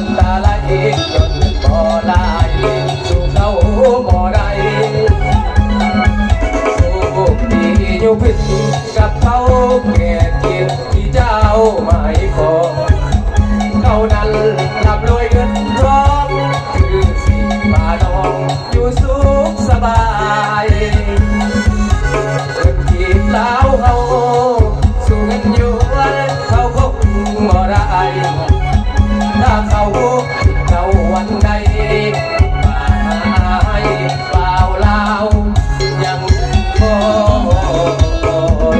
ำตาไหลจนบ่ไหลสู่เขาบ่ได้สุขดีอยู่พิษกับเขาแก่เกียรติที่เจ้าไม่ขอเขานั้นร่ำรวยเงินทองคือสิบาดองอยู่สุขสบายเกิดกีดเล้าเขาสู่เงินอยู่เขาคงบ่ได้ถ้าเขาวันใดป่าให้เปล่าลาวยังคอย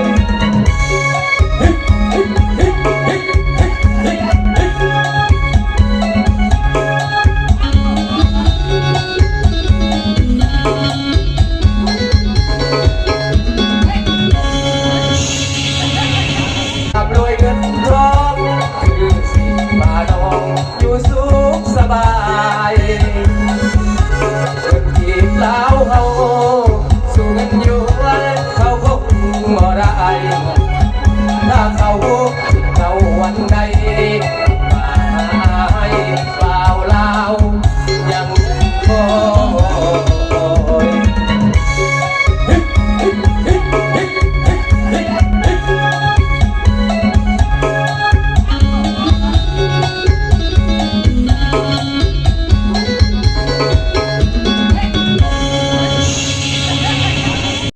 ร่ำรวยเงินทองคือสิบาดองอยู่สุขสบาย